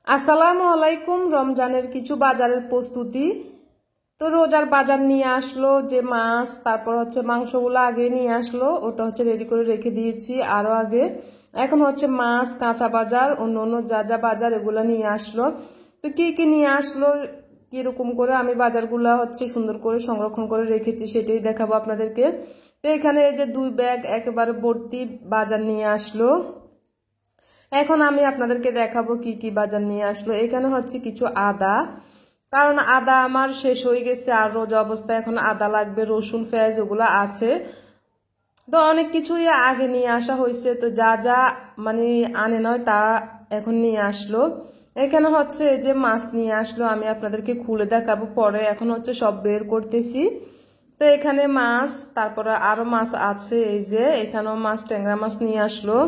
আসসালামু আলাইকুম। রমজানের কিছু বাজারের প্রস্তুতি। তো রোজার বাজার নিয়ে আসলো, যে মাছ তারপর হচ্ছে মাংসগুলো আগে নিয়ে আসলো, ওটা হচ্ছে রেডি করে রেখে দিয়েছি আরো আগে। এখন হচ্ছে মাছ, কাঁচা বাজার, অন্য অন্য যা যা বাজার এগুলো নিয়ে আসলো। তো কি কি নিয়ে আসলো, কিরকম করে আমি বাজারগুলা হচ্ছে সুন্দর করে সংরক্ষণ করে রেখেছি সেটাই দেখাবো আপনাদেরকে। তো এখানে এই যে 2 ব্যাগ একেবারে ভর্তি বাজার নিয়ে আসলো। এখন আমি আপনাদেরকে দেখাবো কি কি বাজার নিয়ে আসলো। এখানে হচ্ছে কিছু আদা, কারণ আদা আমার শেষ হয়ে গেছে আর রোজা অবস্থায় এখন আদা লাগবে, রসুন পেঁয়াজ ওগুলো আছে। তো অনেক কিছুই আগে নিয়ে আসা হয়েছে, তো যা যা মানে আনে নয় তা এখন নিয়ে আসলো। এখানে হচ্ছে এই যে মাছ নিয়ে আসলো, আমি আপনাদেরকে খুলে দেখাবো পরে, এখন হচ্ছে সব বের করতেছি। তো এখানে মাছ, তারপরে আরো মাছ আছে, এই যে এখানেও মাছ, ট্যাংরা মাছ নিয়ে আসলো।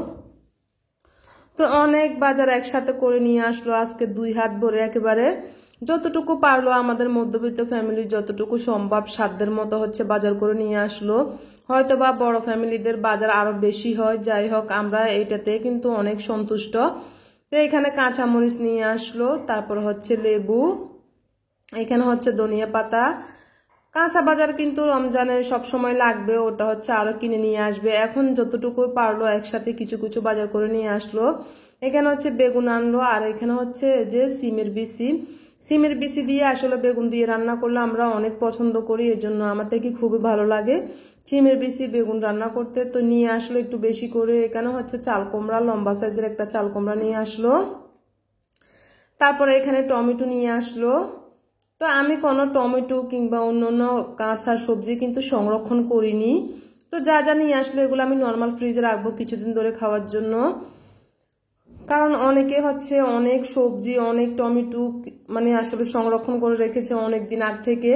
তো অনেক বাজার একসাথে করে নিয়ে আসলো আজকে, 2 হাত ভরে একেবারে যতটুকু পারলো আমাদের মধ্যবিত্ত ফ্যামিলি যতটুকু সম্ভব সাধ্যের মতো হচ্ছে বাজার করে নিয়ে আসলো। হয়তো বা বড় ফ্যামিলিদের বাজার আরো বেশি হয়, যাই হোক আমরা এইটাতে কিন্তু অনেক সন্তুষ্ট। তো এখানে কাঁচামরিচ নিয়ে আসলো, তারপর হচ্ছে লেবু, এখানে হচ্ছে ধনিয়া পাতা। কাঁচা বাজার কিন্তু রমজানে সব সময় লাগবে, ওটা হচ্ছে আরো কিনে নিয়ে আসবে। এখন যতটুকু পারলো একসাথে কিছু কিছু বাজার করে নিয়ে আসলো। এখানে হচ্ছে বেগুন আনলো, আর এখানে হচ্ছে যে সিমের বিচি দিয়ে আসলে বেগুন দিয়ে রান্না করলে আমরা অনেক পছন্দ করি, এর জন্য আমার থেকে খুবই ভালো লাগে সিমের বিচি বেগুন রান্না করতে। তো নিয়ে আসলো একটু বেশি করে। এখানে হচ্ছে চাল কুমড়া, লম্বা সাইজের একটা চাল কুমড়া নিয়ে আসলো। তারপরে এখানে টমেটো নিয়ে আসলো। তো আমি কোনো টমেটো কিংবা অন্যান্য কাঁচা সবজি কিন্তু সংরক্ষণ করিনি। তো যা যা নিয়ে আসলো এগুলো আমি নর্মাল ফ্রিজে রাখবো কিছুদিন ধরে খাওয়ার জন্য, কারণ অনেকে হচ্ছে অনেক সবজি, অনেক টমেটো মানে আসলে সংরক্ষণ করে রেখেছে অনেক দিন আগ থেকে।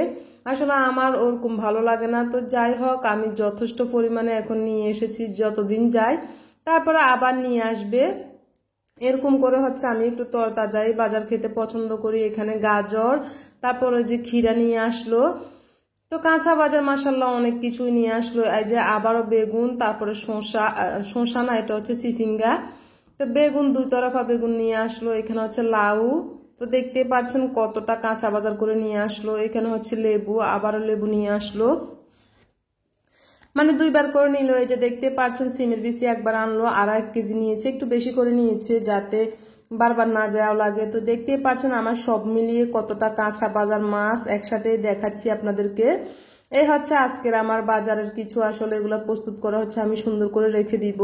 আসলে আমার ওরকম ভালো লাগে না। তো যাই হোক, আমি যথেষ্ট পরিমাণে এখন নিয়ে এসেছি, যতদিন যায় তারপরে আবার নিয়ে আসবে, এরকম করে হচ্ছে আমি একটু তরতাজাই বাজার খেতে পছন্দ করি। এখানে গাজর, তারপরে যে ক্ষীরা নিয়ে আসলো। তো কাঁচা বাজার মাসাল্লাহ অনেক কিছুই নিয়ে আসলো। এই যে আবারও বেগুন, তারপরে শসা না, এটা হচ্ছে চিচিঙ্গা। তো বেগুন, 2 তরফা বেগুন নিয়ে আসলো। এখানে হচ্ছে লাউ। তো দেখতে পাচ্ছেন কতটা কাঁচা বাজার করে নিয়ে আসলো। এখানে হচ্ছে লেবু, আবারও লেবু নিয়ে আসলো, মানে 2 বার করে নিল। এই যে দেখতে পাচ্ছেন সিমের বিচি একবার আনলো, আর 1 কেজি নিয়েছে, একটু বেশি করে নিয়েছে যাতে বারবার না যাওয়া লাগে। তো দেখতে পাচ্ছেন আমার সব মিলিয়ে কতটা কাঁচা বাজার মাছ একসাথে দেখাচ্ছি আপনাদেরকে। এই হচ্ছে আজকের আমার বাজারের কিছু, আসলে এগুলো প্রস্তুত করা হচ্ছে, আমি সুন্দর করে রেখে দিব।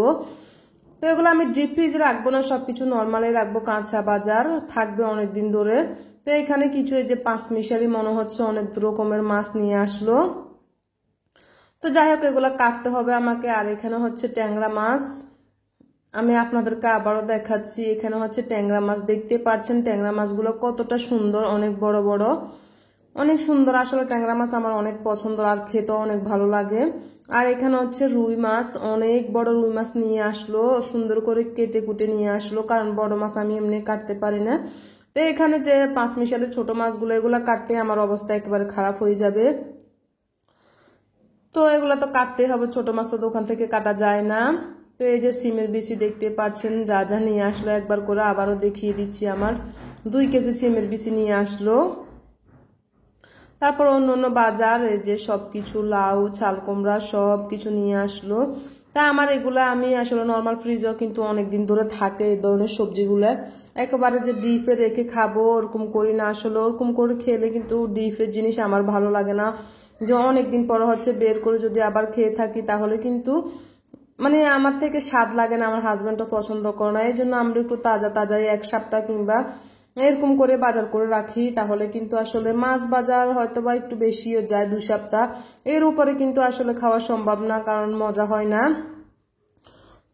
তো এগুলো আমি ডিপ ফ্রিজে রাখবো না, সবকিছু নর্মালি রাখবো, কাঁচা বাজার থাকবে অনেকদিন ধরে। তো এখানে কিছু এই যে 5 মিশালি মনে হচ্ছে অনেক রকমের মাছ নিয়ে আসলো। তো যাই হোক এগুলা কাটতে হবে আমাকে। আর এখানে হচ্ছে ট্যাংরা মাছ, আমি আপনাদেরকে আবারও দেখাচ্ছি। এখানে হচ্ছে ট্যাংরা মাছ, দেখতে পাচ্ছেন ট্যাংরা মাছগুলো কতটা সুন্দর, অনেক বড় বড়, অনেক সুন্দর। আসলে ট্যাংরা মাছ আমার অনেক পছন্দ আর খেতেও অনেক ভালো লাগে। আর এখানে হচ্ছে রুই মাছ, অনেক বড় রুই মাছ নিয়ে আসলো, সুন্দর করে কেটে কুটে নিয়ে আসলো, কারণ বড় মাছ আমি এমনি কাটতে পারি না। তো এখানে যে 5 মিশালি ছোট মাছগুলো, এগুলা কাটতে আমার অবস্থা একেবারে খারাপ হয়ে যাবে। তো এগুলো তো কাটতে হবে, ছোট মাছ তো দোকান থেকে কাটা যায় না। তো এই যে সিমের বিচি দেখতে পাচ্ছেন যা যা নিয়ে আসলো, একবার করে আবারও দেখিয়ে দিচ্ছি। আমার 2 কেজি সিমের বিচি নিয়ে আসলো। তারপর অন্য অন্য বাজার, এই যে সবকিছু লাউ, চাল কুমড়া সব কিছু নিয়ে আসলো। তা আমার এগুলা আমি আসলে নর্মাল ফ্রিজেও কিন্তু অনেকদিন ধরে থাকে এই ধরনের সবজিগুলো। একেবারে যে ডিপে রেখে খাবো ওরকম করি না, আসলে ওরকম করে খেলে কিন্তু ডিপের জিনিস আমার ভালো লাগে না। যে অনেকদিন পর হচ্ছে বের করে যদি আবার খেয়ে থাকি তাহলে কিন্তু মানে আমার থেকে স্বাদ লাগে না, আমার হাজবেন্ডও পছন্দ করে না। এই জন্য আমরা একটু তাজা তাজাই 1 সপ্তাহ কিংবা এরকম করে বাজার করে রাখি, তাহলে কিন্তু আসলে মাছ বাজার হয়তো বা একটু বেশিও যায়, 2 সপ্তাহ এর উপরে কিন্তু আসলে খাওয়া সম্ভব না, কারণ মজা হয় না।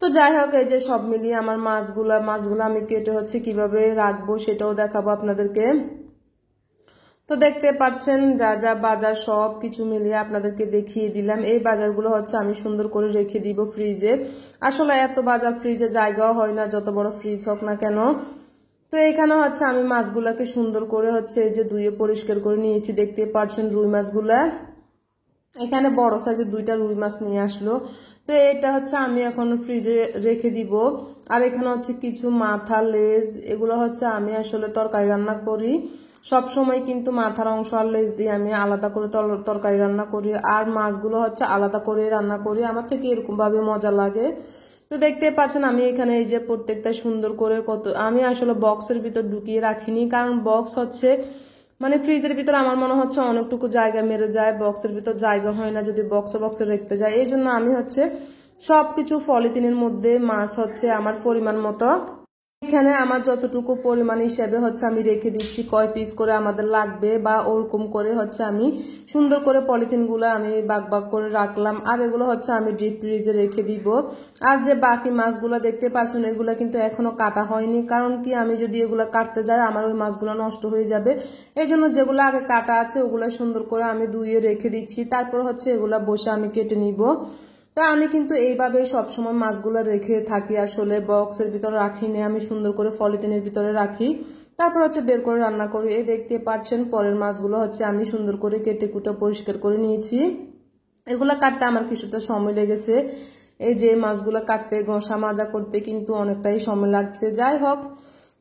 তো যাই হোক এই যে সব মিলিয়ে আমার মাছগুলো আমি কেটে হচ্ছে কিভাবে রাখবো সেটাও দেখাবো আপনাদেরকে। তো দেখতে পাচ্ছেন যা যা বাজার সব কিছু মিলিয়ে আপনাদেরকে দেখিয়ে দিলাম। এই বাজারগুলো হচ্ছে আমি সুন্দর করে রেখে দিব ফ্রিজে। আসলে এত বাজার ফ্রিজে জায়গাও হয় না, যত বড় ফ্রিজ হোক না কেন। তো এখানে হচ্ছে আমি মাছগুলাকে সুন্দর করে হচ্ছে এই যে ধুয়ে পরিষ্কার করে নিয়েছি, দেখতে পাচ্ছেন রুই মাছগুলা। এখানে বড় সাইজের 2টা রুই মাছ নিয়ে আসলো। তো এটা হচ্ছে আমি এখন ফ্রিজে রেখে দিব। আর এখানে হচ্ছে কিছু মাথা, লেজ, এগুলো হচ্ছে আমি আসলে তরকারি রান্না করি সব সময়, কিন্তু মাথার অংশ আর লেজ দিয়ে আমি আলাদা করে তরকারি রান্না করি, আর মাছগুলো হচ্ছে আলাদা করে রান্না করি। আমার থেকে এরকম ভাবে মজা লাগে। তো দেখতে পাচ্ছেন আমি এখানে এই যে প্রত্যেকটা সুন্দর করে কত, আমি আসলে বক্সের ভিতর ঢুকিয়ে রাখিনি, কারণ বক্স হচ্ছে মানে ফ্রিজের ভিতর আমার মনে হচ্ছে অনেকটুকু জায়গা মেরে যায়, বক্সের ভিতর জায়গা হয় না যদি বক্সে রাখতে যায়। এই জন্য আমি হচ্ছে সবকিছু পলিথিনের মধ্যে, মাছ হচ্ছে আমার পরিমাণ মতো, এখানে আমার যতটুকু পরিমাণ হিসেবে হচ্ছে আমি রেখে দিচ্ছি, কয় পিস করে আমাদের লাগবে বা ওরকম করে হচ্ছে আমি সুন্দর করে পলিথিন গুলো আমি ভাগ করে রাখলাম। আর এগুলো হচ্ছে আমি ডিপ ফ্রিজে রেখে দিব। আর যে বাকি মাছগুলো দেখতে পাচ্ছেন এগুলো কিন্তু এখনো কাটা হয়নি, কারণ কি আমি যদি এগুলো কাটতে যাই আমার ওই মাছগুলো নষ্ট হয়ে যাবে। এই জন্য যেগুলো আগে কাটা আছে ওগুলো সুন্দর করে আমি ধুয়ে রেখে দিচ্ছি, তারপর হচ্ছে এগুলা বসে আমি কেটে নিব। তো আমি কিন্তু এইভাবে সবসময় মাছগুলো রেখে থাকি, আসলে বক্সের ভিতরে রাখি না, আমি সুন্দর করে পলিথিনের ভিতরে রাখি, তারপর হচ্ছে বের করে রান্না করি। এই দেখতে পাচ্ছেন পরের মাছগুলো হচ্ছে আমি সুন্দর করে কেটে কুটে পরিষ্কার করে নিয়েছি। এগুলা কাটতে আমার কিছুটা সময় লেগেছে, এই যে মাছগুলো কাটতে ঘষা মাজা করতে কিন্তু অনেকটাই সময় লাগছে। যাই হোক,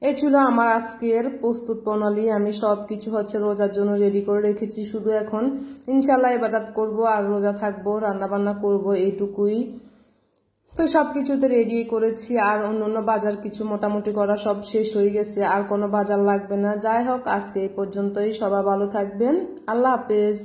এই ছিল আমার আজকের প্রস্তুত প্রণালী। আমি সবকিছু হচ্ছে রোজার জন্য রেডি করে রেখেছি, শুধু এখন ইনশাল্লাহ ইবাদত করব আর রোজা থাকবো, রান্না বান্না করবো, এইটুকুই। তো সবকিছুতে রেডি করেছি, আর অন্য বাজার কিছু মোটামুটি করা সব শেষ হয়ে গেছে, আর কোনো বাজার লাগবে না। যাই হোক, আজকে এই পর্যন্তই। সবাই ভালো থাকবেন, আল্লাহ হাফেজ।